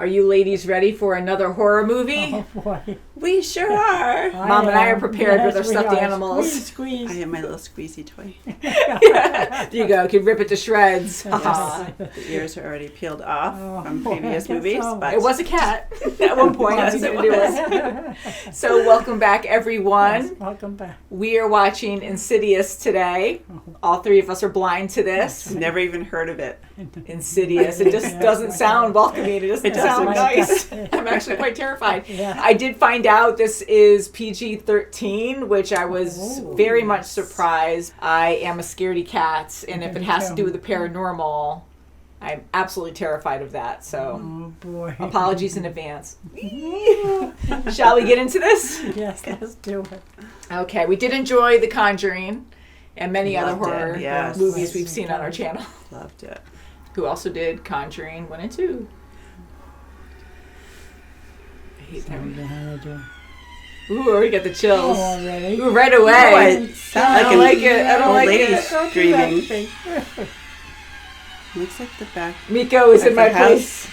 Are you ladies ready for another horror movie? Oh boy. We sure are. Mom and I are prepared with our stuffed animals. Squeeze. I have my little squeezy toy. Yeah. There you go. You can rip it to shreds. The ears are already peeled off from previous movies. so. But It was a cat at one point. Yes, Nothing it to do with it. So welcome back, everyone. Yes, welcome back. We are watching Insidious today. All three of us are blind to this. never even heard of it. Insidious. It just doesn't sound welcoming. It doesn't sound doesn't. nice. I'm actually quite terrified. Yeah. I did find out this is PG-13, which I was very much surprised. I am a scaredy cat, and if it has to do with the paranormal, I'm absolutely terrified of that. So, Oh boy. apologies in advance. Shall we get into this? Yes, let's do it. Okay, we did enjoy The Conjuring and many other Loved it, horror yes. movies we've seen on our channel. Loved it. Who also did Conjuring 1 and 2. I hate that. Ooh, already got the chills. Oh, already? Ooh, right Oh, away. it sounds I don't like it. I don't old like lady it. screaming. Looks like the back. Miko is in my Back of the place.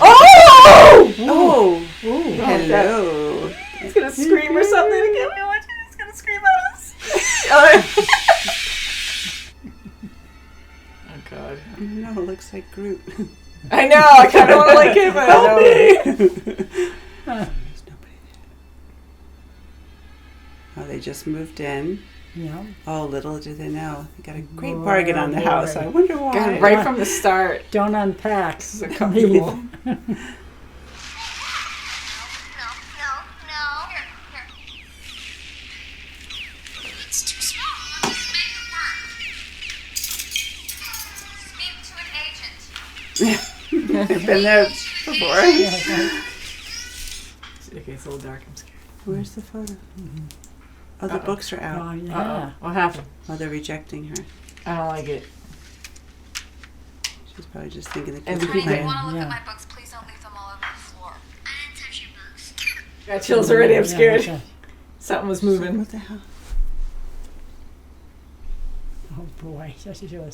Oh! Oh, Ooh. hello. He's gonna scream or something again. He's gonna scream at us. Oh God. No, it looks like Groot. I know. I kind of want to like him. But Help I me. There's nobody there. Oh, they just moved in. Yeah. Oh, little do they know. They got a great Boy, bargain on the boy. house. I wonder why. God, right from the start. Don't unpack. This is uncomfortable. No. Here. It's too small. Just make it work. Speak to an agent. I've been there before. Okay, it's a little dark. I'm scared. Where's the photo? Oh, the books are out. Oh, yeah. Uh-oh. What happened? Oh, they're rejecting her. I don't like it. She's probably just thinking the And kids we are can- Honey, if you playing. want to look Yeah. at my books, please don't leave them all over the floor. I didn't touch your books. Got chills already. I'm Yeah, scared. okay. Something was moving. What the hell? Oh boy. Just damn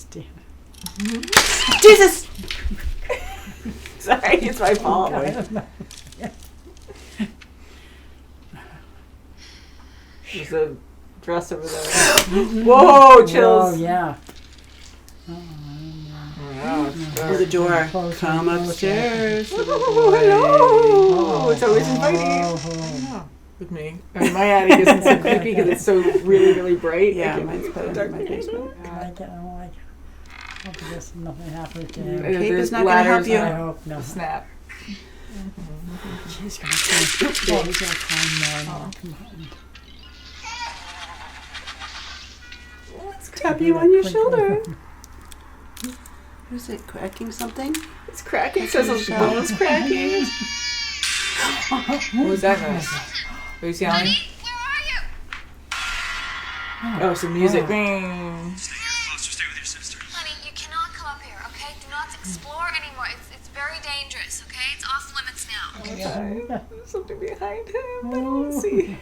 Jesus! Sorry, it's my fault. There's a dress over there. Whoa, chills. Oh, yeah. Wow, it's Oh, dark. the door. Close, Come close, upstairs. Oh, hello. Oh, It's always inviting. oh. With me. I mean, my attic isn't so creepy because it's so really, really bright. Yeah, I can't mine's believe better it's than dark my in here. basement. I like it. I don't like it. Hope this nothing happens to him. Cape There's is not going to help ladders you. I hope no. Snap. He's gonna climb. Oh, he's gonna climb more. Come on. Let's Tap you on your shoulder. What is it? Cracking something? It's cracking. It says those bones cracking. What was that noise? Who's yelling? Honey, where are you? Oh, some music. Oh. Bing. Stay with your sister. Honey, you cannot come up here, okay? Do not explore anymore. It's very dangerous, okay? It's off limits now. There's something behind him. I don't see.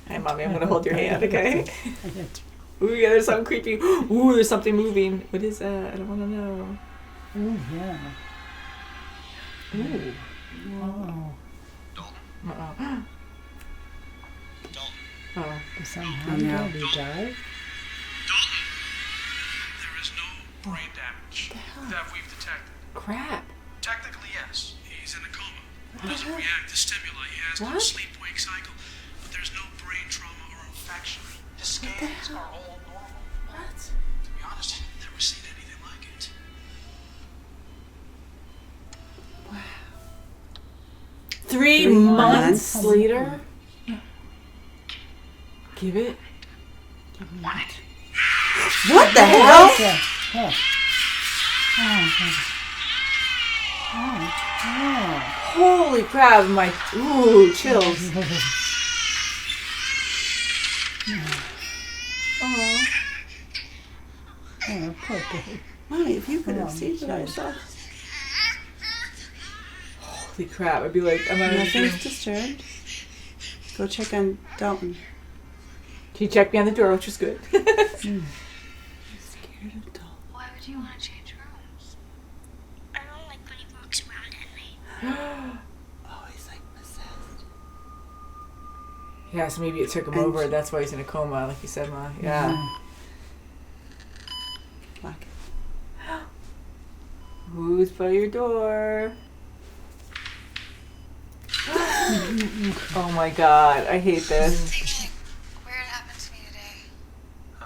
Hey, Mommy, I'm going to hold your hand, okay? Ooh, yeah, there's something creepy. Ooh, there's something moving. What is that? I don't want to know. Ooh, yeah. Ooh. Oh. Uh-oh. Oh. Does something Oh, happen? no. Did he die? Dalton, there is no brain damage that we've detected. Crap. Technically, yes, he's in a coma. Doesn't react to stimuli. He has no What? sleep-wake cycle, but there's no brain trauma or infection. His scans are all normal. What? To be honest, I've never seen anything like it. 3 3 months months. later? Give it. What the hell? Yeah. Oh. Oh. Oh. Holy crap, my, ooh, chills. Oh. Oh, poor baby. Mommy, if you could have Oh, seen what I jeez. saw. Holy crap, I'd be like, I'm not Nothing's disturbed. Go check on Dalton. He checked me on the door, which was good. I'm scared of Dalton. Why would you want to change rooms? I don't like my Oh, he's like possessed. Yeah, so maybe it took him And- over. That's why he's in a coma, like you said, Ma. Yeah. Lock it. Who's by your door? Oh my god, I hate this. Something weird happened to me today. I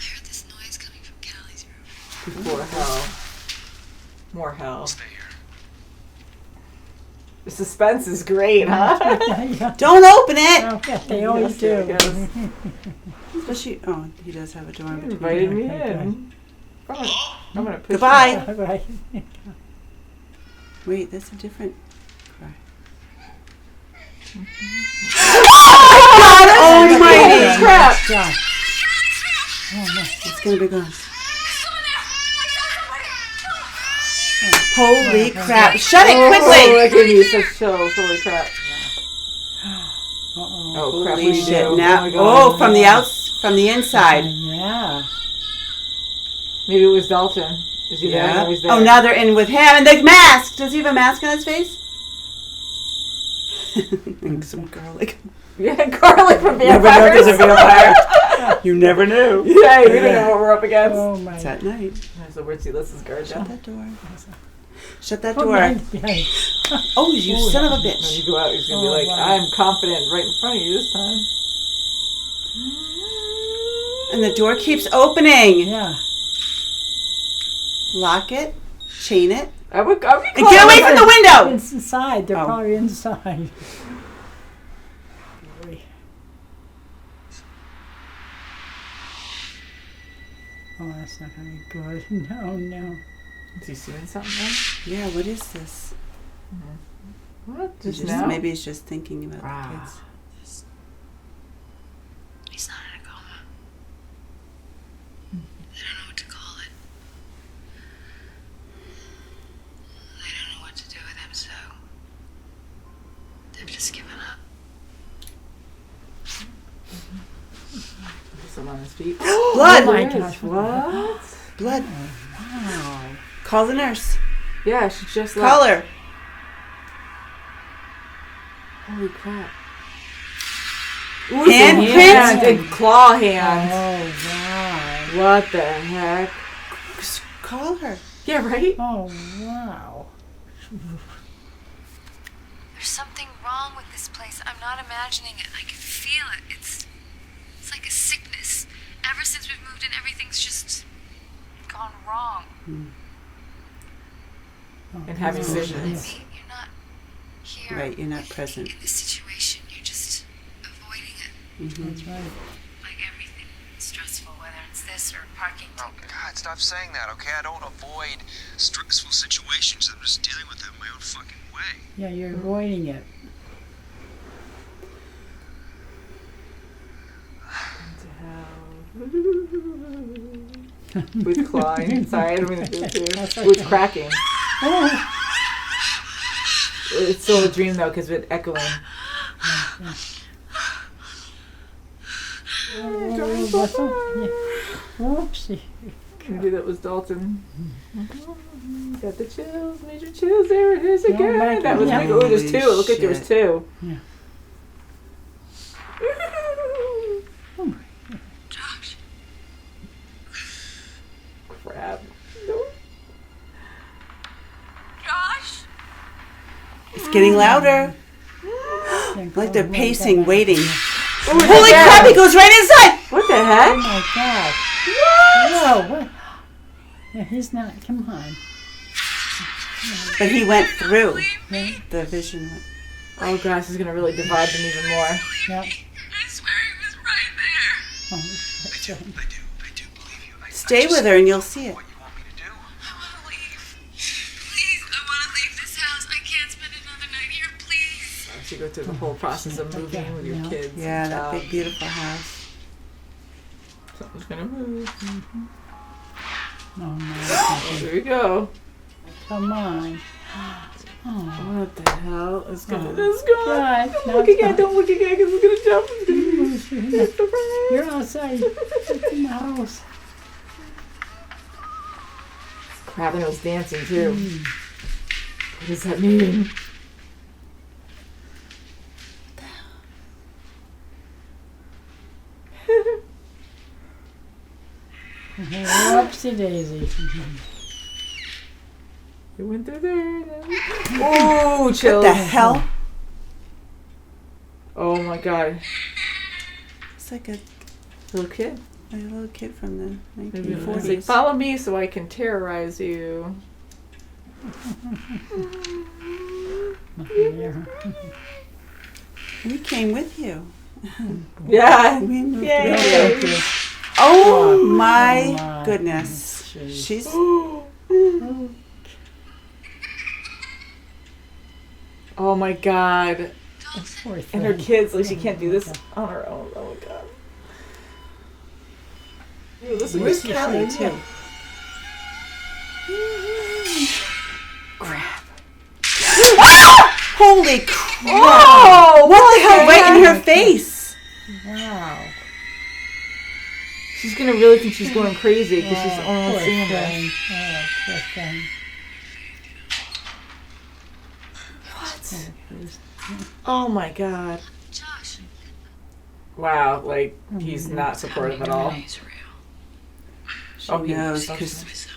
heard this noise coming from Callie's room. Before hell. More hell. Stay here. The suspense is great, huh? Yeah. Don't open it! Oh, yeah, they always Yes, do. yes. Especially, oh, he does have a door in You between. invited me in. I'm gonna push Goodbye. Right. Wait, that's a different cry. God almighty! God. Crap! God. Oh, no. It's gonna be gone. Someone there! I saw somebody! Holy crap. Shut it Oh, quickly! that gave me such chills. Holy crap. Uh-oh. Oh, crap. Holy we shit. do. Now, my God. oh, from the from the inside. Yeah. Maybe it was Dalton. Is he there? Yeah. No, he's there. Oh, now they're in with him. And the mask! Does he have a mask on his face? And some garlic. Yeah, garlic from Never know vampires. there's a vampire. You never knew. Yeah, we don't know what we're up against. Oh, my It's at night. So where's he? Let's guard Shut down. that door. Shut that Oh, door. behind, behind. Oh, you son of a When you bitch. go out, he's gonna be Oh, like, wow. I'm confident right in front of you this time. And the door keeps opening. Yeah. Lock it. Chain it. I would be And get away from the window! It's inside. They're Oh. probably inside. Boy. Oh, that's not going to be good. No, no. Is he seeing something then? Yeah, what is this? What? He's Just now? maybe he's just thinking about Ah. the kids. He's not in a coma. They don't know what to call it. They don't know what to do with him, so they've just given up. Put him on his feet. Blood! Oh my Yes, gosh. What? Blood. Wow. Call the nurse. Yeah, she just left. Call her. Holy crap. Handprint? And claw hand. Oh, wow. What the heck? Just call her. Yeah, right? Oh, wow. There's something wrong with this place. I'm not imagining it. I can feel it. It's like a sickness. Ever since we've moved in, everything's just gone wrong. Oh, And having wow. visions. You're not here. Right, you're not present. In this situation, you're just avoiding it. That's right. Like everything stressful, whether it's this or parking. Oh, God, stop saying that, okay? I don't avoid stressful situations. I'm just dealing with them my own fucking way. Yeah, you're avoiding it. With clawing. Sorry, I don't mean to do it to you. With cracking. Oh, It's still a dream though, because it's echoing. Whoopsie. Maybe that was Dalton. Got the chills, major chills. There it is again. back That was up. big. Oh, there's two. Holy Look like there was shit. two. Yeah. Josh. Crap. Josh. It's getting louder. Like they're pacing, waiting. Holy heck? crap, he goes right inside! What the Oh heck? my God. Whoa, what? Yeah, he's not. Come on. But he went through. The vision went. Oh gosh, this is gonna really divide them even more. Yeah. I swear he was right there. Oh, I do believe you. Stay with her and you'll see it. What you want me to do? I want to leave. Please, I want to leave this house. I can't spend another night here, please. So you go through the whole process of moving with your Yeah. kids. Yeah, and that stuff. big, beautiful house. Something's gonna move. oh no. Oh, here we go. Come on. Oh, What the hell? It's gonna. Oh, It's gone. God. Don't No, look it's again. not. Don't look again, because it's gonna jump. It's gonna be surprise. you're outside. It's in the house. Crap, and it was dancing too. What does that mean? Whoopsie daisy. It went through there. Oh, chills. What the hell? Oh my god. It's like a Little kid. little kid from the Maybe it's 1940s. like, follow me so I can terrorize you. Yeah. We came with you. Yeah. We moved Yay. with you. Okay. Oh my Oh my goodness. goodness. She's Oh my god. Poor And her thing. kids, like she can't do this on her own. Oh my god. Ew, this is Where's really Kelly cute. too? Crap. Holy crap! Oh, What the hell? Right in her face. Wow. She's gonna really think she's going crazy because she's only Poor seeing this. thing. Oh, poor thing. Oh my god. Josh. Wow, like he's not supportive at all. He's real. She Oh, he knows knows. because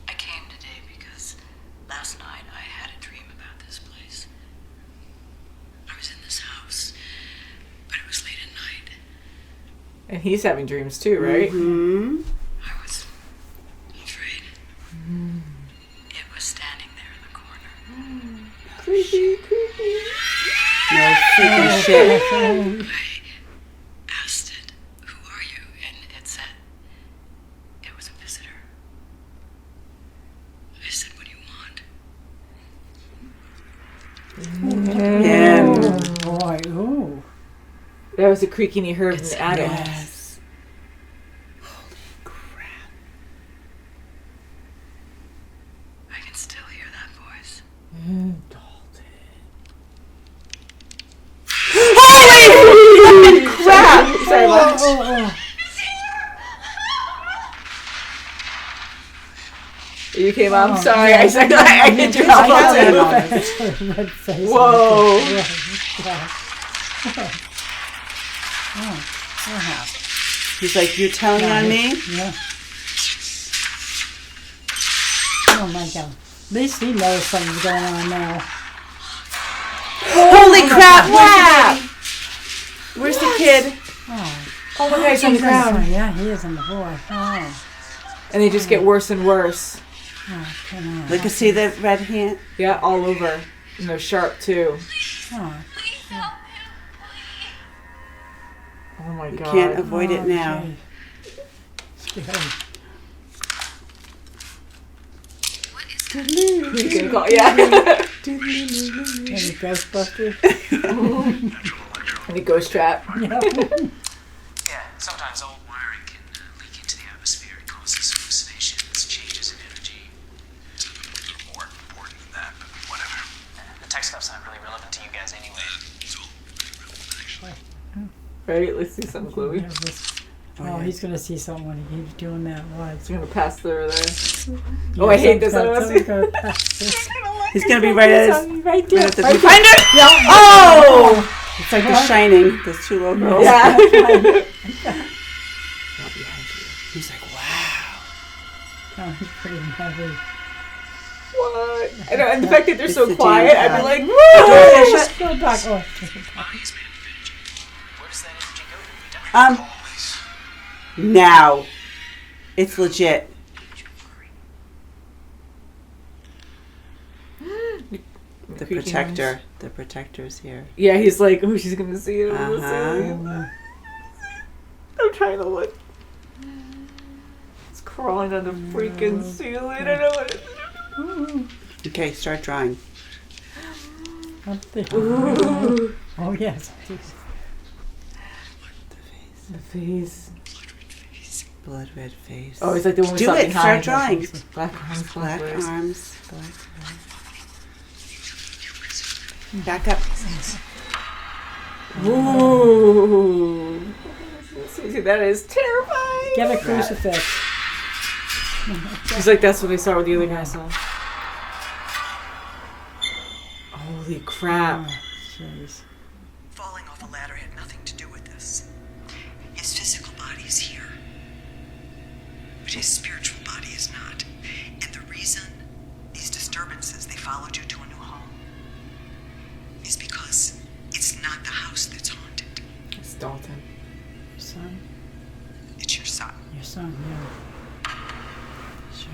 I came today because last night I had a dream about this place. I was in this house, but it was late at night. And he's having dreams too, right? Hmm. I was afraid. It was standing there in the corner. Creepy, creepy. No freaking shit. I asked it, "Who are you?" And it said it was a visitor. I said, "What do you want?" Yeah. Oh boy. Ooh. That was the creaking he heard in the attic. Yes. Holy crap. I can still hear that voice. Holy crap! Sorry about that. Oh, You came out. I'm Oh, sorry. yeah. I hit your I elbow had too. that. That's a red face. Whoa. He's like, you're telling on me? Yeah. Oh my god. At least he knows something's going on now. Holy crap! Where's the kid? Oh, Oh my god, he's on the oh ground. yeah, he is on the floor. Oh, And they just get worse and worse. oh come on. Look, see the red hand? Yeah, all over. And they're sharp too. Oh, Please help him. Oh my You god. can't avoid it now. Scary. What is that? Who you gonna call? Yeah. Any Ghostbusters? Any ghost trap. Yeah. Yeah, sometimes old wiring can leak into the atmosphere and causes hallucinations, changes in energy. It's a little more important than that, but whatever. The tech stuff's not really relevant to you guys anyway. It's all very relevant, actually. Right? Let's see something glowy. Yeah, oh, he's gonna see someone when he keeps doing that. What? It's gonna pass through there. Oh, I hate this. I don't wanna see. He's gonna be right at his... Right there. Right at the Right viewfinder! Yeah. Oh! It's like The Shining, those two little girls. Yeah. He's like, wow. Oh, he's pretty heavy. What? I know, and the fact that they're It's so the quiet, damn I'd be cat. like, Oh, woo! shut- Go back. Oh. Bodies, man, energy. Where does that energy go? Um, now. It's legit. The Creaking protector. noise. The protector's here. Yeah, he's like, oh, she's gonna see it. I'm gonna see it. Uh-huh. I'm trying to look. It's crawling on the freaking ceiling. I don't know what it is. Okay, start drawing. Up there. Ooh. Oh yes. The face. The face. Blood red face. Oh, it's like the one we Do saw it, behind. start drawing. Black arms, Black legs. arms. Black legs. Back up. Ooh. See, that is terrifying. Get a crucifix. She's like, that's what I saw with the other guy saw. Holy crap. Jeez. Falling off a ladder had nothing to do with this. His physical body is here, but his spiritual body is not. And the reason these disturbances, they followed you to a new home, is because it's not the house that's haunted. It's Dalton. Son? It's your son. Your son, yeah. Sure.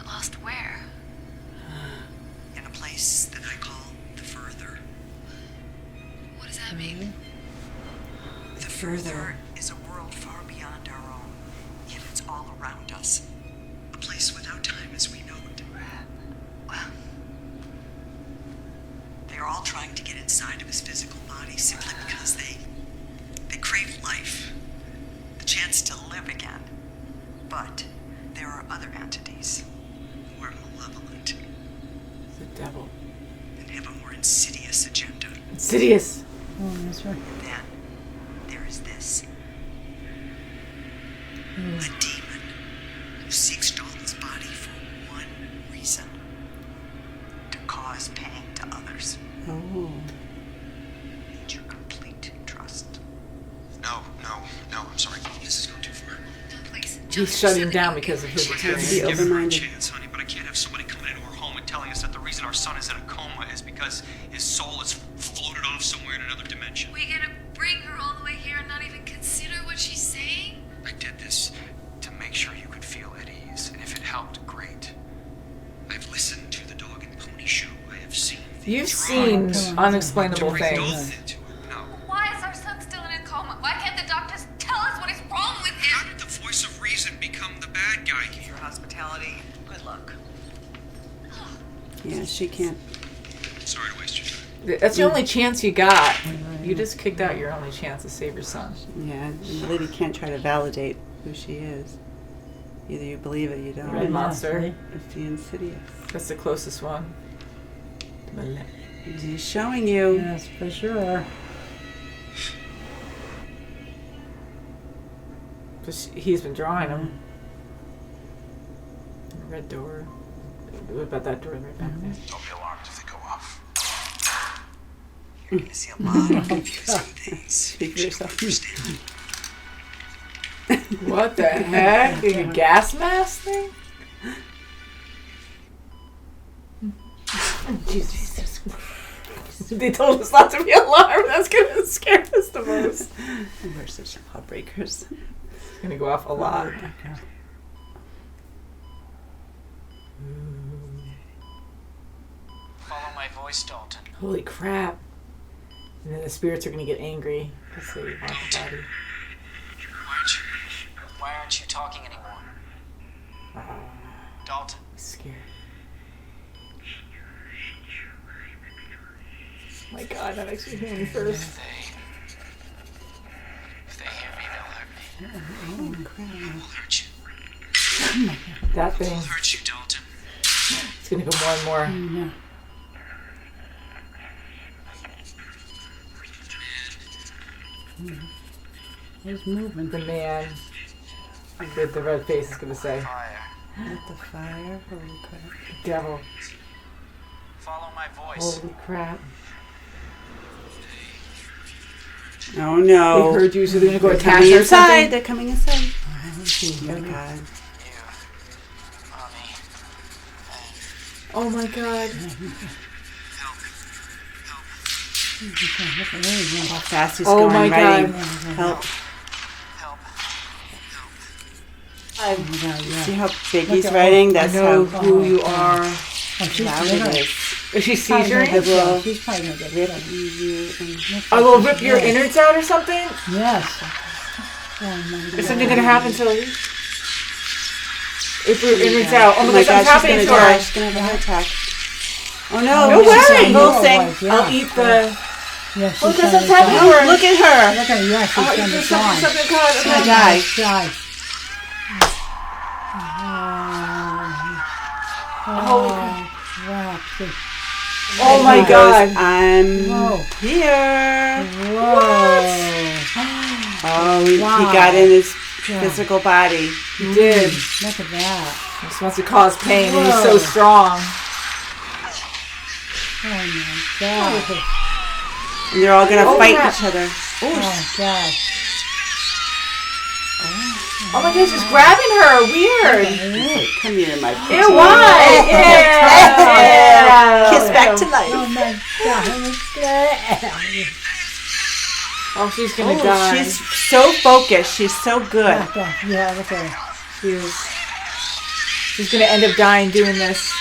Lost where? In a place that I call the further. What does that mean? The further is a world far beyond our own, yet it's all around us. A place without time as we know it. Well, they're all trying to get inside of his physical body simply because they crave life, the chance to live again. But there are other entities who are malevolent The devil. and have a more insidious agenda. Insidious. Oh, that's right. And then there is this. A demon who seeks Dalton's body for one reason. To cause pain to others. Oh. Need your complete trust. No, I'm sorry. This is going too far. Please. He's shutting down because of his Be experience. Give her a open-minded. chance, honey, but I can't have somebody coming into our home and telling us that the reason our son is in a coma is because his soul is floated off somewhere in another dimension. We gonna bring her all the way here and not even consider what she's saying? I did this to make sure you could feel at ease, and if it helped, great. I've listened to the Dog and Pony show. I have seen the You've drawings seen to unexplainable bring things. Dalton into it. No. Why is our son still in a coma? Why can't the doctors tell us what is wrong with How him? did the voice of reason become the bad guy Your here? hospitality. Good luck. Yeah, she can't. Sorry to waste your time. That's the only chance you got. You just kicked out your only chance to save your son. Yeah, and the lady can't try to validate who she is. Either you believe it or you don't. Red monster. It's the Insidious. That's the closest one. He's showing you. Yes, for sure. He's been drawing them. Red door. What about that door right back there? Don't be alarmed if they go off. You're going to see a lot of confusing things. Speak for yourself. Understand. What the heck? A gas mask thing? Jesus Christ. They told us not to be alarmed. That's going to scare us the most. We're such lawbreakers. It's going to go off a lot. Follow my voice, Dalton. Holy crap. And then the spirits are going to get angry because they want the body. Why aren't you talking anymore? Dalton. I'm scared. Oh my god, that makes me hear me first. If they hear me, they'll hurt me. They'll hurt you. That thing. They'll hurt you, Dalton. It's going to go more and more. Yeah. He's moving. The man with the red face is going to say, Fire. At the fire. Holy crap. devil. Follow my voice. Holy crap. Oh no. They heard you, so they're going to go They're attack coming you or inside. something? They're coming inside. Oh, Oh my god. You, mommy, Oh my god. How fast he's Oh going. my Writing. god. Help. help. See how big he's writing? That's I know how who you are. Oh, she's loud gonna- it is. Is she probably gonna seizuring? get will killed. She's probably gonna get Rip killed. you and I will rip your innards out or something? Yes. Oh my Is God. something gonna happen to you? If your innards out. Oh Oh my my god, god, something's she's happening gonna to die. her. She's gonna have a heart attack. Oh no, No she's way! convulsing. Yeah. I'll eat the. Yeah, she's Look, gonna there's something die. happening to her. Look at her. Look at her. Yeah, she's I'll eat gonna this die. something called. She's gonna die. Die. Oh, crap. Oh my He goes, god. I'm Whoa. here. Whoa. Oh, he Wow. got in his physical body. He did. Look at that. He just wants to cause pain, and he's so strong. Oh my God. And they're all going to fight crap. each other. Oh God. Oh my God, she's grabbing her. Weird. Come here, my Ew, why? Yeah. Kiss back to life. Oh my God. Oh, she's gonna die. She's so focused. She's so good. Yeah, look at her. She's gonna end up dying doing this.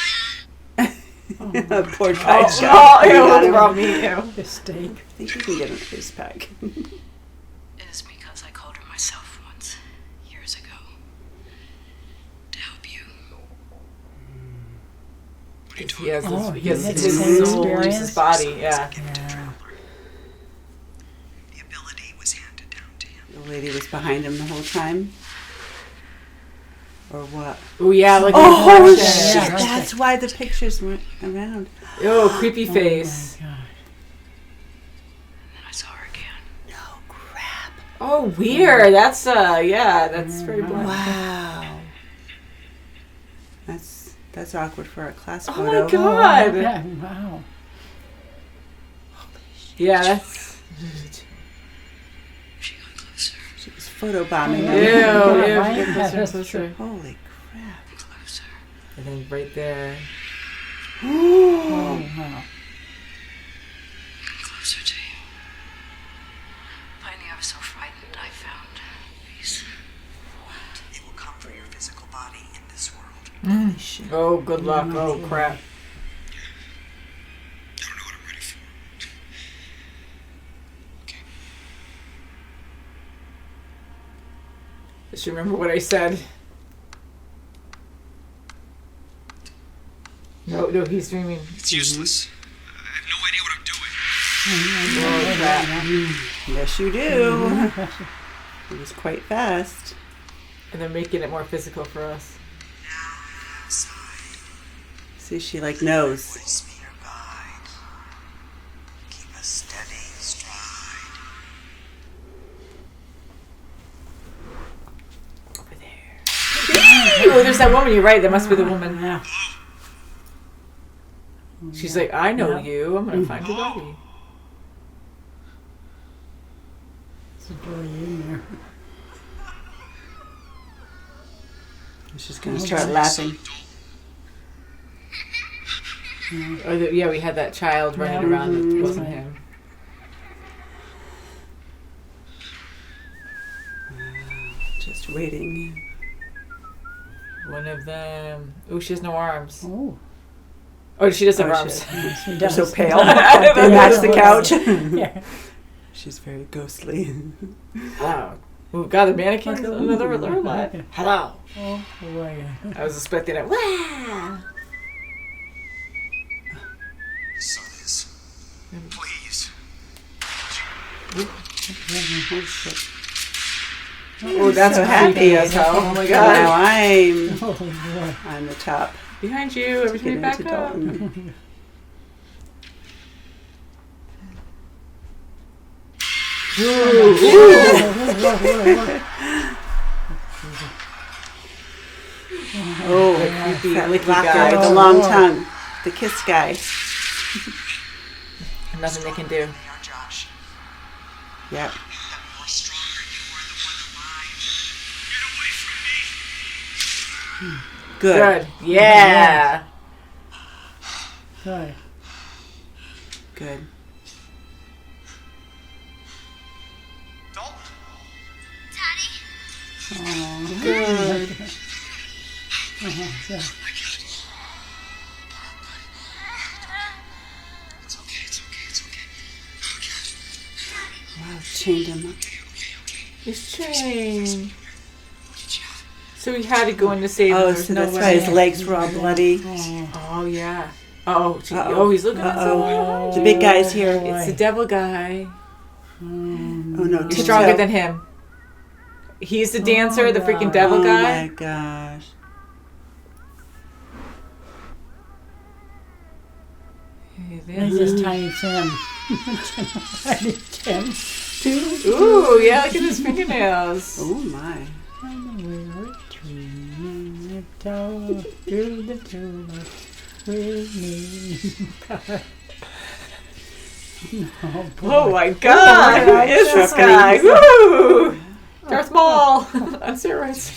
Poor guy. Oh, ew, wrong me. Ew. Mistake. I think you can get him a face pack. It is because I called her myself once, years ago, to help you. He has this, he has his the same soul leaves his experience? body. Yeah. The ability was handed down to him. The lady was behind him the whole time. Or what? Oh yeah, like Oh, shit. shit. Yeah, right That's why the pictures weren't around. Ew, creepy face. Oh my God. And I saw her again. No crap. Oh, weird. That's that's very blunt. Wow. That's awkward for a class Oh photo. my God. Yeah, wow. Yeah, that's. She got closer, She was photobombing Ew, them. ew. Right? Get closer, That's closer. Holy crap. closer. And then right there. Oh, wow. Closer to you. Finally, I was so frightened, I found peace. It will come for your physical body in this world. Holy shit. Oh, good luck. Oh, crap. I don't know what I'm ready for. Okay. Just remember what I said. No, he's dreaming. It's useless. I have no idea what I'm doing. Oh, crap. Yes, you do. It was quite fast. And they're making it more physical for us. Now outside, See, she like knows. always be your guide. Keep a steady stride. Over there. Oh, there's that woman. You're right. That must be the woman. Yeah. She's like, I know Yeah. you. I'm going to find your body. It's a door in there. She's gonna start laughing. Oh, yeah, we had that child running Yeah. around that Mhm. wasn't him. Just waiting. One of them. Oh, she has no arms. Oh. Oh, she does have Oh, arms. She They're so does. pale. They match the couch. Yeah. She's very ghostly. Wow. Oh, God, the mannequin. Another robot. Hello. Oh boy. I was expecting it. Wow. So it is. Please. Oh, shit. Oh, that's So creepy happy. as hell. Oh my Now God. Oh boy. I'm the top. Behind you. Every time you Get back into up. Dalton. Oh, Creepy, that licky locker guy. with the long tongue. The kiss guy. Nothing they can do. We are Josh. Yep. The more stronger you are, the more alive. Get away from me. Good. Good. Yeah. Good. Good. Dalton. Good. Yeah. It's okay. It's okay. It's okay. Wow, chained him up. He's chained. So he had to go in to save him. Oh, There's so no that's way. why his legs were all bloody. Oh, yeah. Oh, Uh-oh. He's looking at someone. Uh-oh. The big guy's here. It's the devil guy. Oh no, He's tiptoe. stronger than him. He's the dancer, the freaking devil Oh guy. my gosh. Hey, It's there's- just Tiny Tim. Tiny Tim. Ooh, yeah, look at his fingernails. Oh my. And we're a tree. Through the tulips with me. Oh, boy. Oh my God! Who is this guy? Woo! Darth Maul on steroids.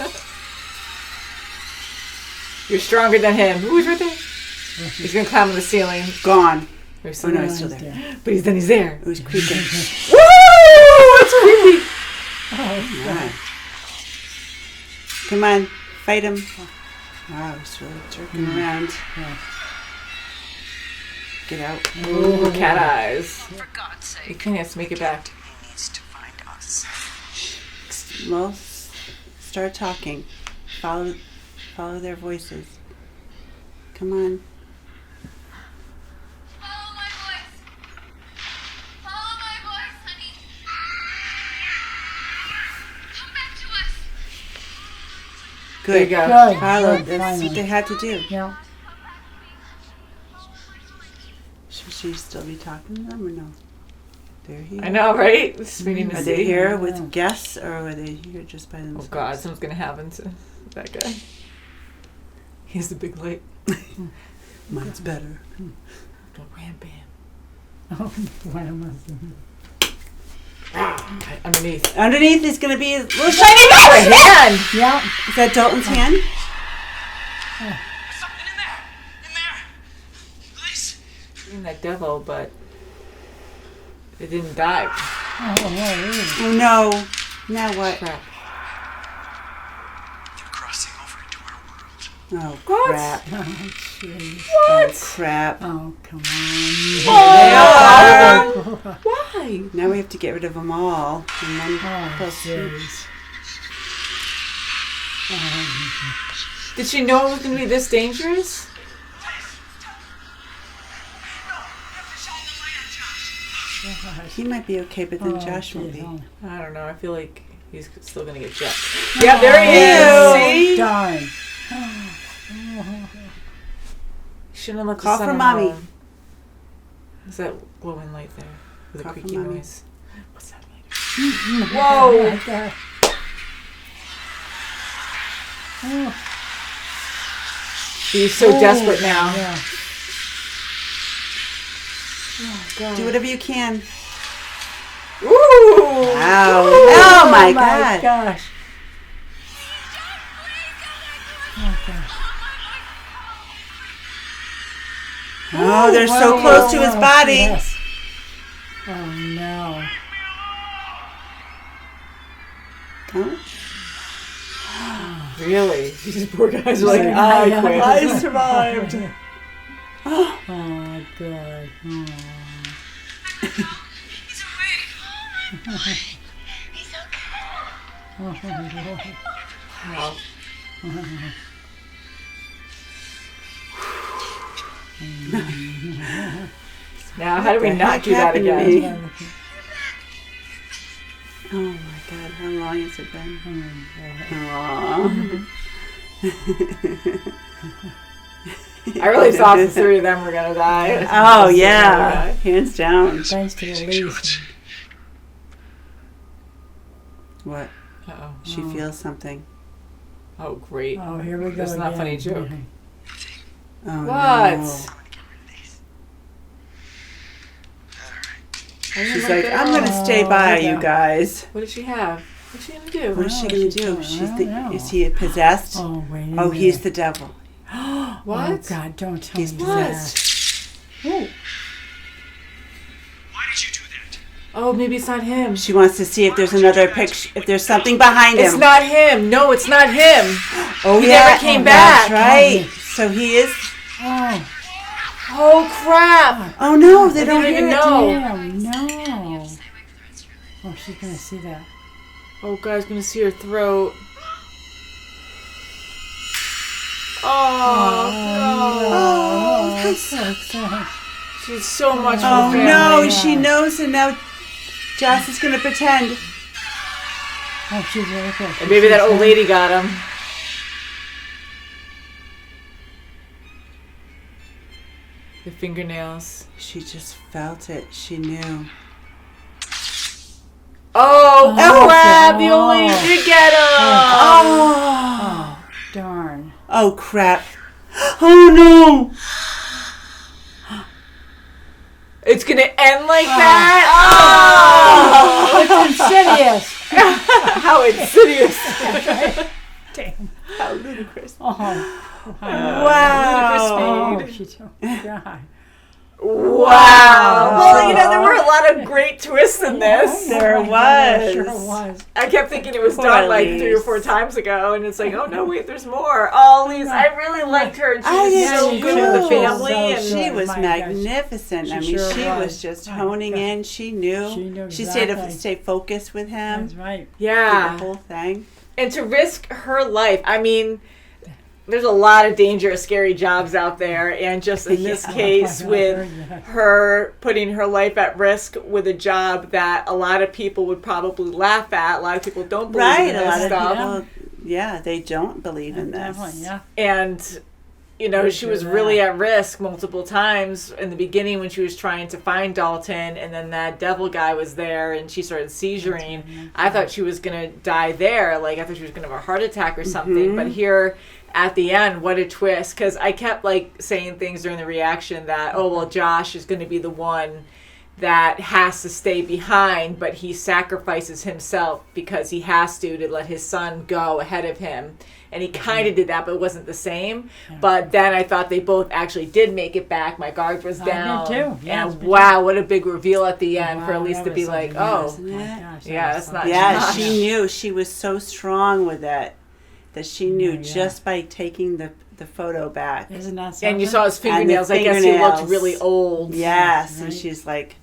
You're stronger than him. Who's right there? He's gonna climb on the ceiling. Gone. There's Oh, no, someone he's still else. there. But he's there. It was creeping. Woo! It's creepy. Oh, Right. Come on, fight him. Wow, he's really jerking around. Get out. Ooh, cat eyes. For God's sake, You can't have to make it back. he needs to find us. Well, start talking. Follow their voices. Come on. Follow my voice. Follow my voice, honey. Come back to us. Good. There you go. Good. Follow. Good, That's what finally. they had to do. Yeah. Should she still be talking to them or no? They're here. I know, right? This is waiting to Are see. they here Yeah. with guests or are they here just by Oh themselves? God, something's gonna happen to that guy. He has the big light. Mine's better. Go ram bam. Oh, what am I doing? Okay, underneath. Underneath is going to be a little A shiny. hand! Yeah. Is that Dalton's hand? There's something in there. In there. Please. In that devil, but it didn't die. Oh, really? Oh no. Now what? Crap. You're crossing over into our world. Oh What? crap. Oh, jeez. Oh crap. Oh, come on. Why? Now we have to get rid of them all. And then Oh, plus jeez. Did she know it was gonna be this dangerous? he might be okay, but then Josh won't be. Oh, I don't know. I feel like he's still gonna get jacked. Yeah, there he is. See? darn. Shouldn't have let the Call sun for on mommy. home. Is that glowing light there with a Call for creaky mommy. noise? What's that light? Whoa! Oh, He's so desperate now. yeah. Do whatever you can. Ooh! Wow. Oh my god. Gosh. Oh, gosh. Oh, they're so close to his body. Yes. Oh, no. Oh, Really? These poor guys are like, Yeah, I yeah. quit. I survived. Oh, God. Oh. He's awake. He's okay. Wow. Now, how do we the not heck do that happened to again? me? Oh my god, how long has it been? Aww. I really thought the three of them were gonna die. Oh yeah, hands down. Thanks to Elise. What? Uh-oh. She feels something. Oh, great. Oh, here we go. That's not a funny again. joke. Oh What? no. I didn't She's look like, at I'm all. gonna stay by okay. you guys. What did she have? What's she gonna do? What is she Oh, gonna she's do? gonna- She's I don't know. is he possessed? Oh, wait a Oh, minute. he's the devil. What? Oh, God, don't tell He's me What? that. Oh, Why did you do that? Oh, maybe it's not him. She wants to see if there's another picture, if there's something behind him. It's not him. No, it's not him. Oh He yeah, never came that's back. right. So he is. oh, Oh, crap. Oh no, they They don't don't hear even it. know. damn, no. Stay awake for the rest of your life. Oh, she's gonna see that. Oh, God's gonna see her throat. Oh, Oh, that's so sad. no. She's so much for Oh the family. no, she knows, and now Joss is gonna pretend. Oh, she's really good. And maybe that old lady got him. The fingernails. She just felt it. She knew. Oh, Oh, crap! The old lady oh. did get him. Oh Oh, crap. Oh, no. It's gonna end like that. It's Insidious. How insidious! Damn. How ludicrous. Oh, Wow. Ludicrous she God. Wow. Well, there were a lot of great twists in this. There It sure was. was. I kept thinking it was Poor done like Elise. 3 or 4 times ago, and it's like, oh no, wait, there's more. Oh, Elise, I really liked her, and she I was did so too. good with the family. So And good. She was My gosh. magnificent. She I mean, sure she was. was just My honing God. in. She knew. She knew She exactly. stayed focused with him. That's right. The yeah, whole thing. and to risk her life. I mean, there's a lot of dangerous, scary jobs out there, and just in this Yeah. case, Oh, with yeah. her putting her life at risk with a job that a lot of people would probably laugh at. A lot of people don't believe Right. in A this lot stuff. of people, they don't believe in this. Definitely, yeah. And she was really at risk multiple times in the beginning when she was trying to find Dalton, and then that devil guy was there and she started seizuring. I thought she was gonna die there. Like, I thought she was gonna have a heart attack or something. But here at the end, what a twist. Because I kept saying things during the reaction that, oh well, Josh is gonna be the one that has to stay behind, but he sacrifices himself because he has to let his son go ahead of him. And he kind of did that, but it wasn't the same. But then I thought they both actually did make it back. My guard was down. I did too. Yes, And we wow, what a big reveal at the end for Wow, Elise that to was be something like, else. oh, Isn't My it? gosh, Yeah, that was it's not something Yeah, Josh. she knew. She was so strong with it that she knew Yeah. just by taking the photo back. Isn't that something? and you saw his And the fingernails. I guess he looked fingernails. really old. Yes, Right. and she's like,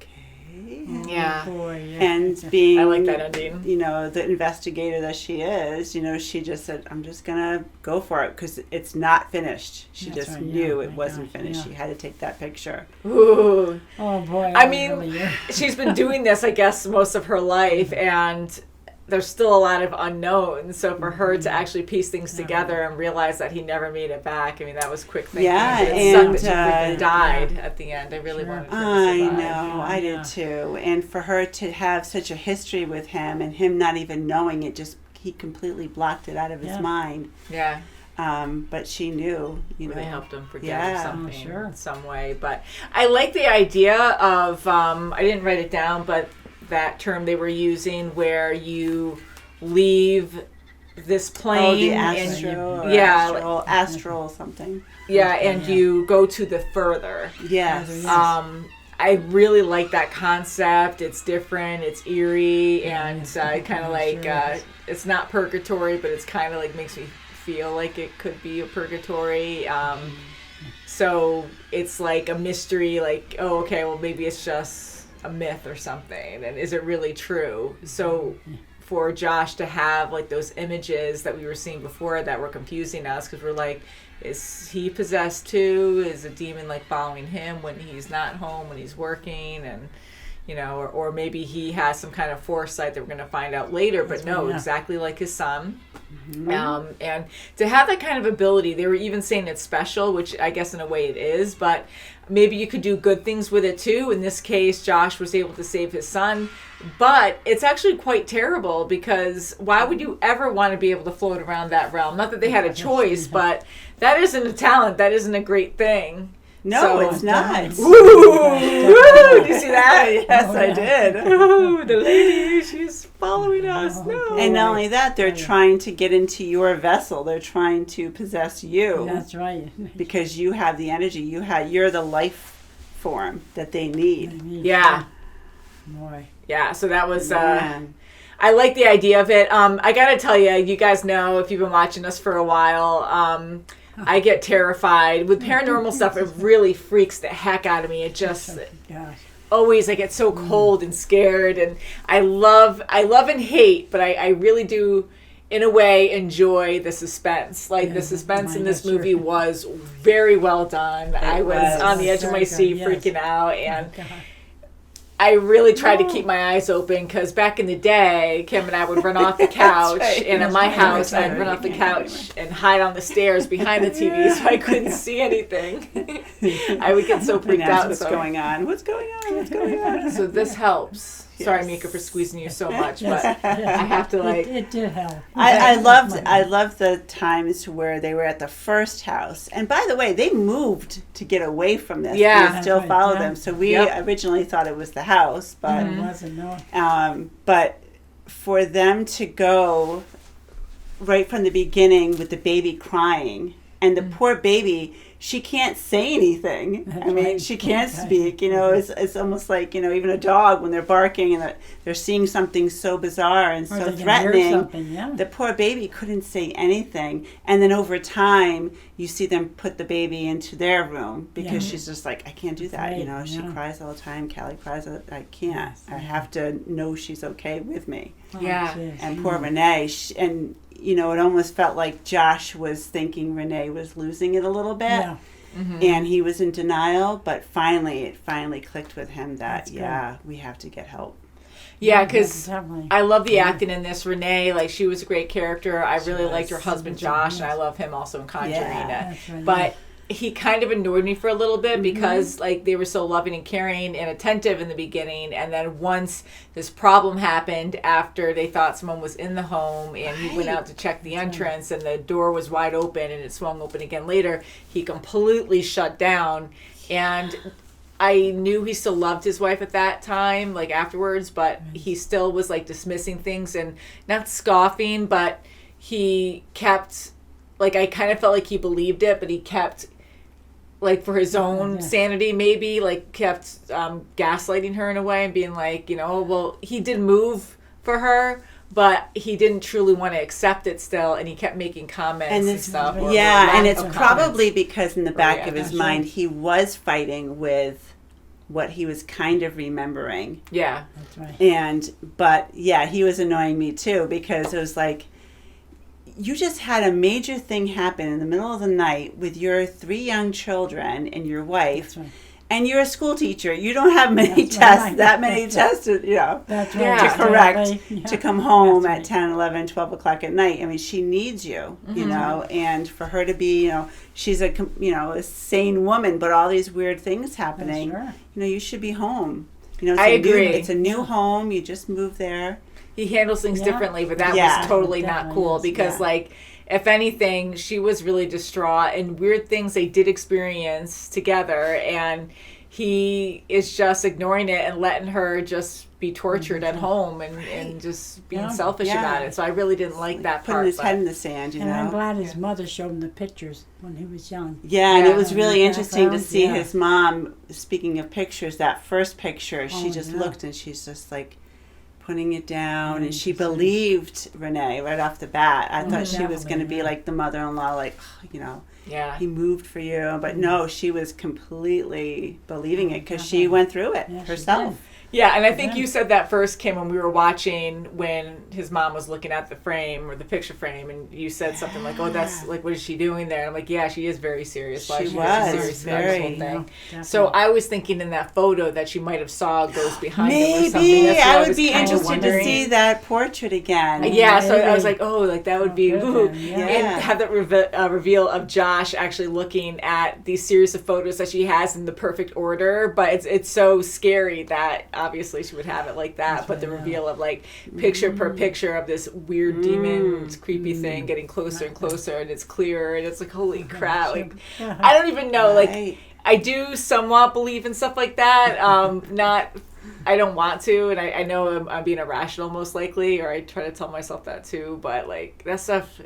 okay. Yeah. Oh, boy, yeah. And being, I like that ending. the investigator that she is, she just said, I'm just going to go for it because it's not finished. She That's just right, knew yeah. it My wasn't gosh, finished. yeah. She had to take that picture. Ooh. Oh boy. I that mean, really, yeah. she's been doing this, I guess, most of her life, and there's still a lot of unknowns. So for her to actually piece things together and realize that he never made it back, I mean, that was quick thinking. Yeah, It sucked that she and, freaking died at the end. I really Sure. wanted her to I survive. know, I Yeah. did too. And for her to have such a history with him and him not even knowing it, he completely blocked it out of his Yeah. mind. Yeah. But she knew, They helped him forget Yeah. or something Oh, sure. in some way. But I like the idea of, I didn't write it down, but that term they were using where you leave this plane. Oh, the and astro, or yeah, astral something. yeah, and you go to the further. Yes. Yes. I really like that concept. It's different. It's eerie, and kind of like it's not purgatory, but it's kind of like makes me feel like it could be a purgatory. So it's like a mystery. Like, oh, okay, well maybe it's just a myth or something, and is it really true? So for Josh to have like those images that we were seeing before that were confusing us because we're like, is he possessed too? Is a demon like following him when he's not home, when he's working? And or maybe he has some kind of foresight that we're going to find out later, but no, yeah. exactly like his son. And to have that kind of ability, they were even saying it's special, which I guess in a way it is, but maybe you could do good things with it too. In this case, Josh was able to save his son, but it's actually quite terrible because why would you ever want to be able to float around that realm? Not that they had a choice, but that isn't a talent. That isn't a great thing. No, So- it's not. Woo! Woo! Did you see that? Yes, I did. Ooh, the lady, she's following us. No. And not only that, they're trying to get into your vessel. They're trying to possess you That's right. because you have the energy. You're the life form that they need. Yeah. Boy. Yeah, so that was Man. I like the idea of it. I gotta tell you guys know if you've been watching us for a while, I get terrified with paranormal stuff. It really freaks the heck out of me. It just Gosh. always I get so cold and scared, and I love and hate, but I really do in a way enjoy the suspense. Like the suspense in this movie was very well done. I was was. on the edge of my Very seat good, yes. freaking out, and God. I really tried to keep my eyes open because back in the day, Kim and I would run off the couch, right. and at my house, right. I'd run off the couch and hide on the stairs behind the TV so I couldn't see anything. I would get so And freaked ask out. what's So, going on. What's going on? What's going on? so this helps. Sorry, Mika, for squeezing you so much, but I have to It did help. I loved the times where they were at the first house. And by the way, they moved to get away from this. Yeah. We still That's right, follow yeah. them. So we originally thought it was the house, but It wasn't, no. but for them to go right from the beginning with the baby crying, and the poor baby, she can't say anything. That's I mean, right. she can't Okay. speak. It's almost like, even a dog, when they're barking and they're seeing something so bizarre and Or so they can hear threatening, something, yeah. the poor baby couldn't say anything. And then over time, you see them put the baby into their room because Yeah. she's just like, I can't do that. Right, She yeah. cries all the time. Callie cries. I can't. Yes, I have to know she's okay with me. Yeah. Oh, geez. And poor Renee, it almost felt like Josh was thinking Renee was losing it a little bit. Yeah. And he was in denial, but it finally clicked with him that, That's good. we have to get help. Yeah, because definitely. I love the acting in this. Renee, like, she was a great character. I really was. liked her husband, She was, Josh, yes. and I love him also in Conjuring. Yeah. That's right, But he kind of annoyed me for a little bit because, like, they were so loving and caring and attentive in the beginning. And then once this problem happened after they thought someone was in the home and he went out to check the entrance and the door was wide open and it swung open again later, he completely shut down. And I knew he still loved his wife at that time, like afterwards, but he still was like dismissing things and not scoffing, but he kept, like, I kind of felt like he believed it, but he kept, like, for his own sanity, maybe, like, kept gaslighting her in a way and being like, well, he did move for her, but he didn't truly want to accept it still, and he kept making comments and stuff. or Yeah, and lack it's of probably comments. because in the back of his that's mind, right. he was fighting with what he was kind of remembering. Yeah. That's right. But he was annoying me too, because it was like, you just had a major thing happen in the middle of the night with your 3 young children and your wife, That's right. and you're a school teacher. You don't have many That's tests, right. that many tests, That's right. Yeah. to correct, Yeah. to come home That's at 10, 11, 12 o'clock at night. I mean, she needs you, and for her to be, she's a sane woman, but all these weird things happening, Sure. you should be home. I agree. It's a new home. You just moved there. He handles things Yeah. differently, but that Yeah. was totally not Definitely cool is, because, yeah. like, if anything, she was really distraught and weird things they did experience together, and he is just ignoring it and letting her just be tortured at home and just being Yeah. selfish Yeah. about it. So I really didn't like that Putting part. his but- head in the sand, And I'm glad his mother showed him the pictures when he was young. Yeah, and Yeah. it was really Yeah. interesting to Background, see yeah. his mom. Speaking of pictures, that first picture, she Oh, just yeah. looked and she's just like putting it down, and she interesting. believed Renee right off the bat. I thought she was definitely, going to be yeah. like the mother-in-law, like, Yeah. he moved for you, but no, she was completely believing it because she Definitely. went through it Yeah, she herself. Yeah, and I think Yeah. you said that first, Kim, when we were watching when his mom was looking at the frame or the picture frame, and you said something like, "Oh, that's like, what is she doing there?" And I'm like, "Yeah, she is very serious. She She's was, serious about this whole very. thing." Yeah, So definitely. I was thinking in that photo that she might have saw a ghost behind him or something. Maybe That's what I would was be kinda interested to wondering. see that portrait again. Yeah, so I was Maybe. like, oh, like that would be, good ooh. then, yeah. And have that reveal of Josh actually looking at these series of photos that she has in the perfect order, but it's so scary that obviously she would have it like that. But the right, yeah. reveal of like picture per picture of this weird demon, creepy thing getting closer and closer, and it's clearer, and it's like, holy crap! Like I don't even know, like. Right. I do somewhat believe in stuff like that. I don't want to, and I know I'm being irrational most likely, or I try to tell myself that too. But like that stuff,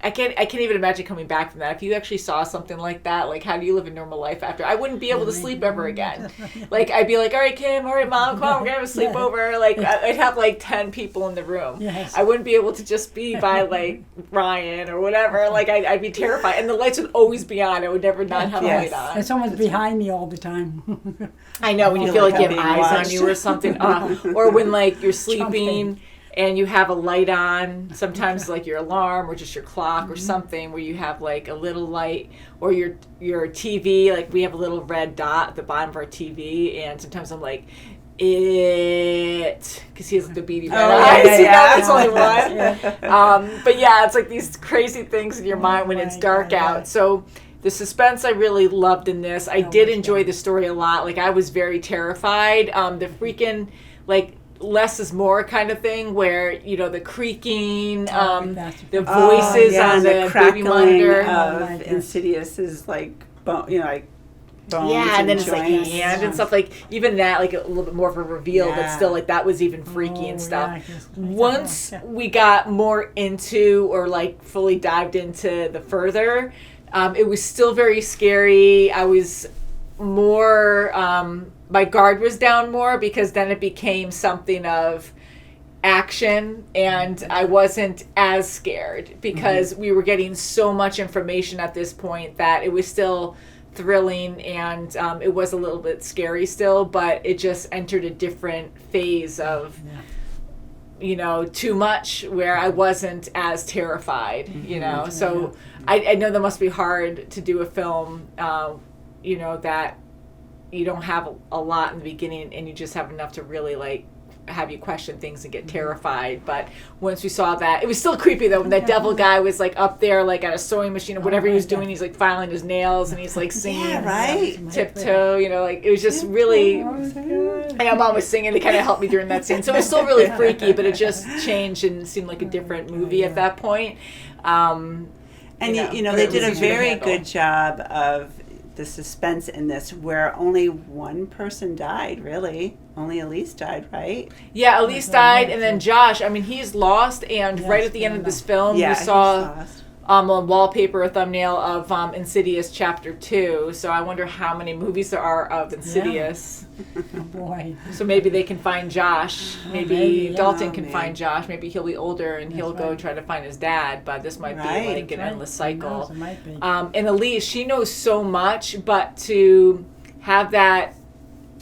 I can't even imagine coming back from that. If you actually saw something like that, like how do you live a normal life after? I wouldn't be able to sleep ever again. Like I'd be like, all right, Kim, all right, Mom, come on, we're gonna have a sleepover. Like I'd have like 10 people in the room. Yes. I wouldn't be able to just be by like Ryan or whatever. Like I'd be terrified, and the lights would always be on. I would never not have Yes. a light on. And someone's behind me all the time. I know, when you Feel feel like like you I'm have being eyes watched. on you or something. Or when like you're sleeping Jumping. and you have a light on, sometimes like your alarm or just your clock or something where you have like a little light, or your TV, like we have a little red dot at the bottom of our TV, and sometimes I'm like, because he has the beady red eyes, yeah, you know, yeah. that's only one. But yeah, it's like these crazy things in your mind when it's my dark God. out. So the suspense I really loved in this. I did enjoy the story a lot. Like I was very terrified. The freaking like less is more kind of thing where, you know, the creaking, that's- the voices on and the baby crackling monitor. of my gosh. Insidious is like bone, like bones Yeah, and then it's like joints. hand and stuff, like even that, like a little bit more of a reveal, but Yeah. still, like that was even freaky and stuff. Yeah, 'cause- Once we got more into, or like fully dived into the further, it was still very scary. I was more, my guard was down more, because then it became something of action, and I wasn't as scared because we were getting so much information at this point that it was still thrilling, and it was a little bit scary still, but it just entered a different phase of, you know, too much, where I wasn't as terrified, you know. So I know that must be hard to do a film, you know, that you don't have a lot in the beginning, and you just have enough to really like have you question things and get terrified. But once we saw that, it was still creepy though, when that devil guy was like up there like at a sewing machine or whatever he was doing, he's like filing his nails and he's like singing, Yeah, right? tiptoe, you know, like it was just really, and my mom was singing to kind of help me during that scene, so it was still really freaky, but it just changed and seemed like a different movie at that point. And you know, but they it was did a easier to very handle. good job of the suspense in this, where only one person died, really. Only Elise died, right? Yeah, Elise died, and then Josh, I mean, he's lost, and right at the end of this film, Yeah, we he's saw lost. a wallpaper, a thumbnail of Insidious Chapter 2, so I wonder how many movies there are of Insidious. Oh, boy. So maybe they can find Josh. Maybe maybe, yeah. Dalton Oh, can man. find Josh. Maybe he'll be older and he'll go right. try to find his dad, but this might Right. be like an Right. endless Who knows, cycle. it might be. And Elise, she knows so much, but to have that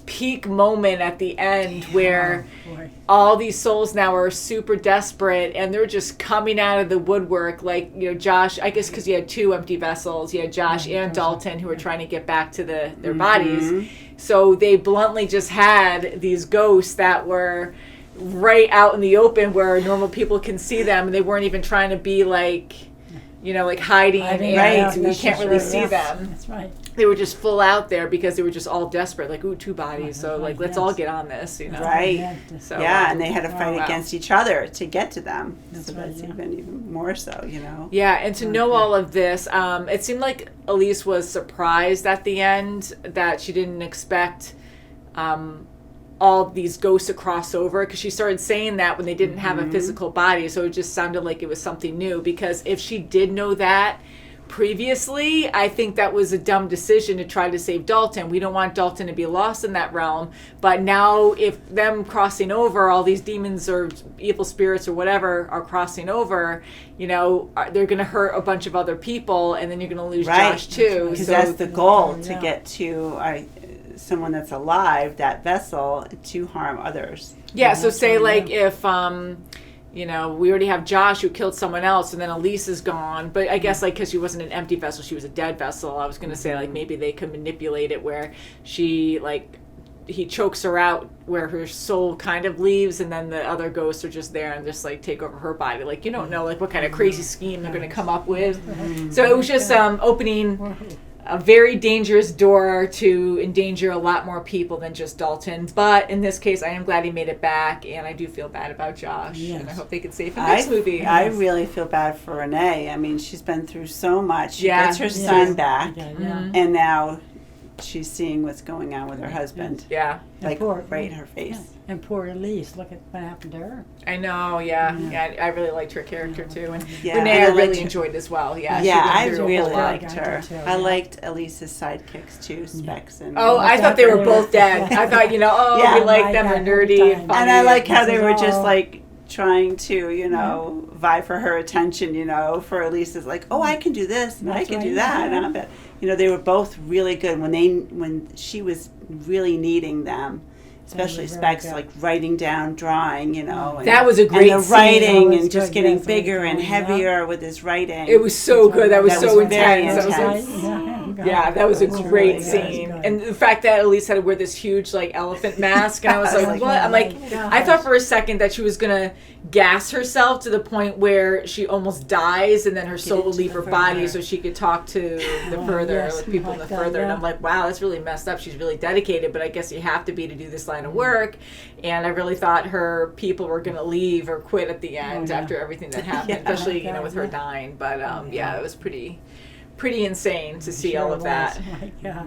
peak moment at the end where Oh, boy. all these souls now are super desperate and they're just coming out of the woodwork, like, you know, Josh, I guess because you had two empty vessels, you had Josh and Dalton who were trying to get back to their bodies, so they bluntly just had these ghosts that were right out in the open where normal people can see them, and they weren't even trying to be like, you know, like hiding and Yeah, you that's can't just really right, see yes. them. That's right. They were just full out there because they were just all desperate, like, ooh, two bodies, so Right, like let's yes. all get on this, you know. Right. Yeah, So Yeah, and they had to Oh, fight wow. against each other to get to them. That's So right, that's yeah. even more so, you know. Yeah, and to know all of this, it seemed like Elise was surprised at the end that she didn't expect all these ghosts to cross over, because she started saying that when they didn't have a physical body, so it just sounded like it was something new. Because if she did know that previously, I think that was a dumb decision to try to save Dalton. We don't want Dalton to be lost in that realm. But now if them crossing over, all these demons or evil spirits or whatever are crossing over, you know, they're going to hurt a bunch of other people, and then you're going to lose Right. Josh too. Because So that's the goal, to Yeah. get to someone that's alive, that vessel, to harm others. yeah, so that's say right, like if you know, we already have Josh who killed someone else, and then Elise is gone. But I guess like because she wasn't an empty vessel, she was a dead vessel. I was gonna say like maybe they could manipulate it where she like he chokes her out, where her soul kind of leaves, and then the other ghosts are just there and just like take over her body. Like you don't know like what kind of crazy scheme they're gonna come up with. So it was just opening a very dangerous door to endanger a lot more people than just Dalton. But in this case, I am glad he made it back, and I do feel bad about Josh. Yes. And I hope they can save him next movie. I really feel bad for Renee. I mean, she's been through so much. She Yeah. gets her Yeah. son back, Yeah, and now she's seeing what's going on with her husband. Yeah, Like, poor- right in her face. Yeah. And poor Elise, look at what happened to her. I know. Yeah, I really liked her character too, and Yeah, Renee and I I really liked her- enjoyed as well. Yeah, she Yeah, went I through a really whole lot. liked her. too, I yeah. liked Elise's sidekicks too, Specs and. Oh, I thought they were both dead. I thought, you know, Yeah. we like Oh them, my they're God, every nerdy time. and funny. And I like how This they is were just all- like trying to, you know, vie for her attention, you know, for Elise's like, oh, I can do this and I That's can do right, that. yeah. And but, you know, they were both really good when she was really needing them, especially very Specs, good. like writing down, drawing, you know. And, That was a great and the scene. writing That was and just good, getting yes, bigger and yeah. heavy with his writing. It was so good. That was That so was very intense. That was intense. like, Yeah. God. Yeah, that was a That's great really good. scene. That's good. And the fact that Elise had to wear this huge, like, elephant mask, and I was like, Like, what? I'm like, gosh. I thought for a second that she was going to gas herself to the point where she almost dies, and then her soul would into leave the her body further. so she could talk to the further, yes, like, people in the like that, further. And yeah. I'm like, wow, that's really messed up. She's really dedicated, but I guess you have to be to do this line of work. And I really thought her people were going to leave or quit at the end yeah. after everything that happened, Yeah. especially, you know, with her Yeah. dying. But, yeah, it was pretty insane to see Sure all of was. that. Like, yeah.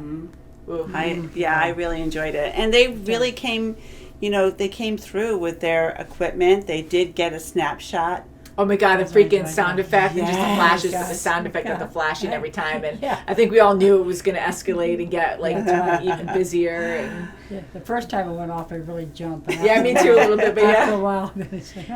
Ooh. I really enjoyed it, and they really came, they came through with their equipment. They did get a snapshot. Oh my god, the That's right, freaking right, sound right. effect and just the Yes. flashes with the Yes. sound effect of the Yeah. flashing every time. And Yeah. I think we all knew it was going to escalate and get like even busier. And Yeah, the first time it went off, I really jumped. And yeah, me too a little bit, but After yeah. a while,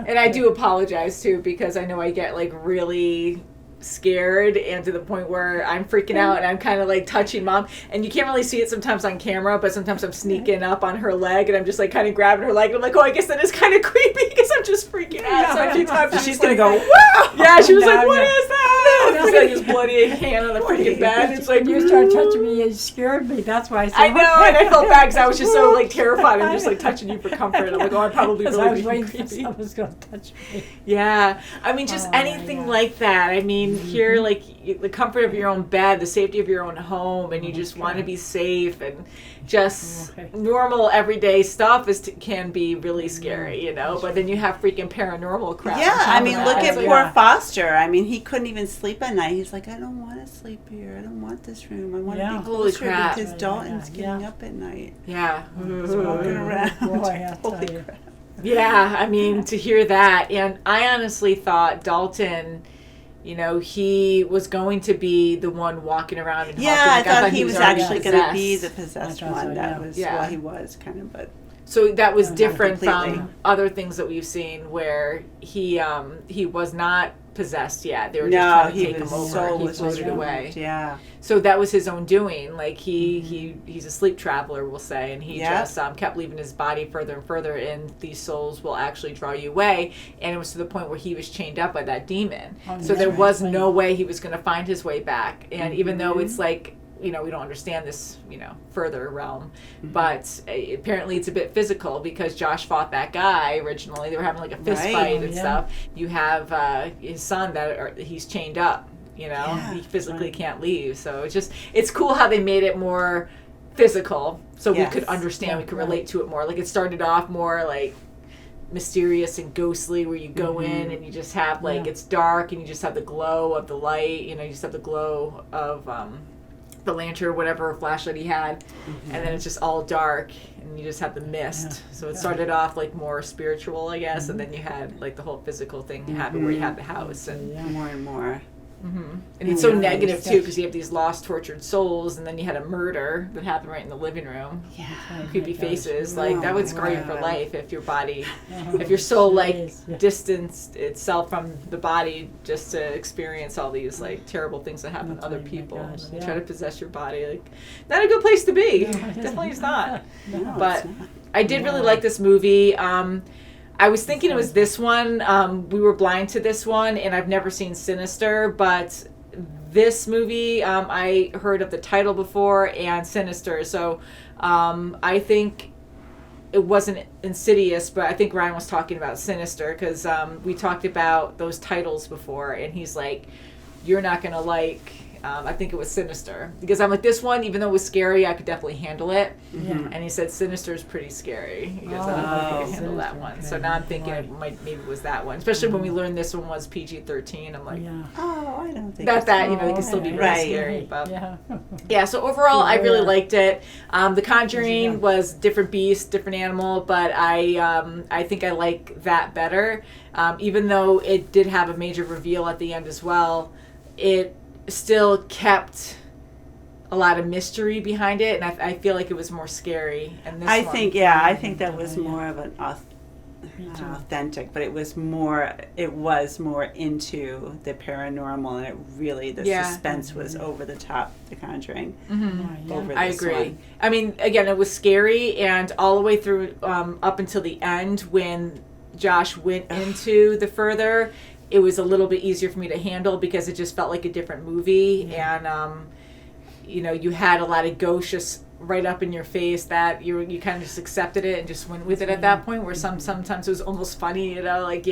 And I do apologize too because I know I get like really scared and to the point where I'm freaking out and I'm kind of like touching Mom, and you can't really see it sometimes on camera, but sometimes I'm sneaking up on her leg and I'm just like kind of grabbing her leg and I'm like, oh, I guess that is kind of creepy because I'm just freaking out. So a few times She's just gonna like, go, wow. yeah, she was No, like, what no. is that? It's like this bloody hand on the freaking bed. It's like, When you started touching me, it scared me. That's why I said, I know, and I felt bad because I was just so like terrified. I'm just like touching you for comfort. I'm like, oh, I'm probably Because I really was being waiting for creepy. someone's going to touch me. Yeah, I mean, just Oh, anything yeah. like that. I mean, here, like the comfort of your own bed, the safety of your own home, and you just want to be safe, and just Okay. normal everyday stuff can be really scary, you know. But then you have freaking paranormal crap. on Yeah, top I of mean, that. look It's at like, poor yeah. Foster. I mean, he couldn't even sleep at night. He's like, I don't want to sleep here. I don't want this room. I want to Yeah. be Holy closer crap. because Yeah, Dalton's yeah, getting yeah. up at night. Yeah. Walking around. Boy, I tell Holy you. crap. Yeah, I mean, to hear that, and I honestly thought Dalton, you know, he was going to be the one walking around and Yeah, haunting. I thought he was already actually going to be the possessed. possessed I thought so, one. That yeah. was, Yeah. well, he was kind of, but So that was No, not different completely. from other things that we've seen where he was not possessed yet. They were just no, trying to he take was him over. soul He was floated removed. away. Yeah, So that was his own doing. Like he's a sleep traveler, we'll say, and he Yeah. just kept leaving his body further and further, and these souls will actually draw you away. And it was to the point where he was chained up by that demon. Oh, So yeah. there was Right. no way he was going to find his way back. And even though Mm-hmm. it's like, you know, we don't understand this, you know, further realm, Mm-hmm. but apparently it's a bit physical because Josh fought that guy originally. They were having like a fist Right. fight and Yeah. stuff. You have his son he's chained up. You know, Yeah. he physically Right. can't leave. So it's cool how they made it more physical, so Yes. we could understand, we could Yeah, right. relate to it more. Like it started off more like mysterious and ghostly, where you go Mm-hmm. in and you just have like Yeah. it's dark and you just have the glow of the light. You know, you just have the glow of the lantern, whatever flashlight he had, Mm-hmm. and then it's just all dark and you just have the mist. Yeah. So it started off like more spiritual, I guess, and then you had like the whole physical thing happen where you had the house and. Yeah. more and more. And it's so Yeah. negative too because you have these lost, tortured souls, and then you had a murder that happened right in the living room. Yeah. Creepy faces, like that would scar you for wow. life if your body, Uh-huh. if your soul like Jeez, yeah. distanced itself from the body just to experience all these like terrible things that happen to That's other right, my people. gosh, And they yeah. try to possess your body, like not a good place to be. No, it isn't. Definitely is not. No, But it's not. I did really like this movie. I was thinking it was this one. We were blind to this one, and I've never seen Sinister, but this movie, I heard of the title before and Sinister. So I think it wasn't Insidious, but I think Ryan was talking about Sinister because we talked about those titles before, and he's like, you're not going to like... I think it was Sinister because I'm like, this one, even though it was scary, I could definitely handle it. Yeah. And he said Sinister is pretty scary. He goes, I Oh, don't know if I okay. can handle that Sinister, one. okay. So now I'm thinking Right. it might maybe it was that one. Especially when we learned this one was PG-13. I'm like, Yeah. Oh, I don't think not it's- that, you know, it can still be really Right. scary. But Yeah. yeah, so overall, I really Yeah. liked it. The Conjuring Yeah. was different beast, different animal, but I think I like that better. Even though it did have a major reveal at the end as well, it still kept a lot of mystery behind it, and I feel like it was more scary. And this I one, think, yeah, I think that was Yeah. more of an Me not too. authentic, but it was more into the paranormal, and it really, the Yeah. suspense was over the top, The Conjuring. Yeah. Over I this agree. one. I mean, again, it was scary, and all the way through up until the end when Josh went into the further, it was a little bit easier for me to handle because it just felt like a different movie, and you had a lot of ghosts just right up in your face, that you kind of just accepted it and just went with it at that point, where sometimes it was almost funny, like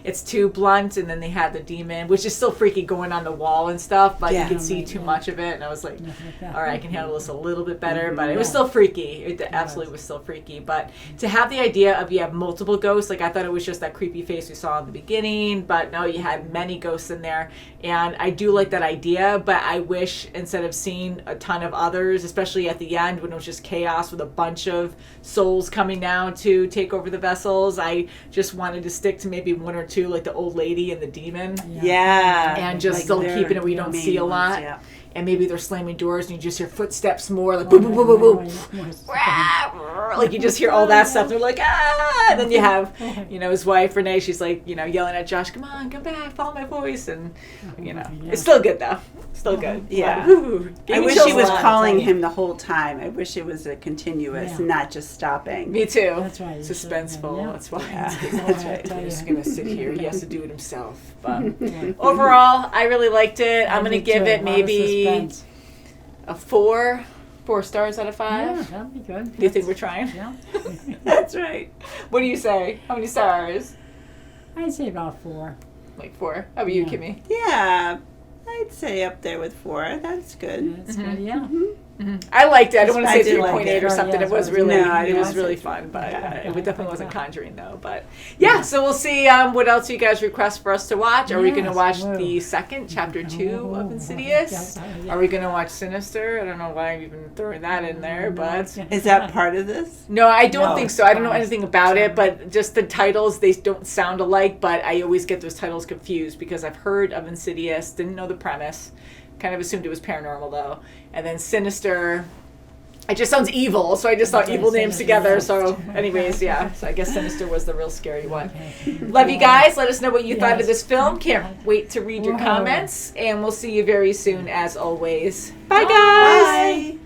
it's too blunt, and then they had the demon, which is still freaky, going on the wall and stuff, but you could see too much of it, and I was like, all right, I can handle this a little bit better, but it was still freaky. It absolutely was still freaky. But to have the idea of you have multiple ghosts, like I thought it was just that creepy face we saw in the beginning, but no, you had many ghosts in there, and I do like that idea, but I wish instead of seeing a ton of others, especially at the end when it was just chaos with a bunch of souls coming down to take over the vessels, I just wanted to stick to maybe one or two, like the old lady and the demon. Yeah. And just Like still they're keeping it where you the don't main see a ones, lot. yeah. And maybe they're slamming doors and you just hear footsteps more, like boom, boom, boom, boom, boom. Like you just hear all that stuff. They're like, ah! And then you have, his wife, Renee, she's like, yelling at Josh, come on, come back, follow my voice. And, it's still good though. Still good. Yeah. Ooh, I wish he was calling him the whole time. I wish it was a continuous, not just stopping. Me too. That's right. Suspenseful. Yeah. That's why. That's right. I'm just going to sit here. He has to do it himself. But overall, I really liked it. I'm going to give it maybe a 4 stars out of 5. Yeah, that'd be good. Do you think we're trying? Yeah. That's right. What do you say? How many stars? I'd say about 4. Like 4. How about you, Yeah. Kimmy? Yeah. I'd say up there with 4. That's good. That's good, yeah. I liked it. I don't want to I say did like 3.8 it. or something. Yeah, it was so really, no, I it didn't was say really 3.8. fun, but Yeah. it definitely wasn't Conjuring though. But yeah, so we'll see what else you guys request for us to watch. Are we going to Yes, watch we'll. the second chapter 2 of Insidious? Yeah. Are we going to watch Sinister? I don't know why I'm even throwing that in there, but Is that part of this? no, I don't No, think so. I don't know it's anything about it, but just the titles, they don't sound alike, but I always get those titles confused because I've heard of Insidious, didn't know the premise, kind of assumed it was paranormal though, and then Sinister, it just sounds evil, so I just thought evil names together. So anyways, yeah, so I guess Sinister was the real scary one. Love you guys. Let us know what you thought of this film. Can't wait to read your comments, and we'll see you very soon as always. Bye guys. Bye.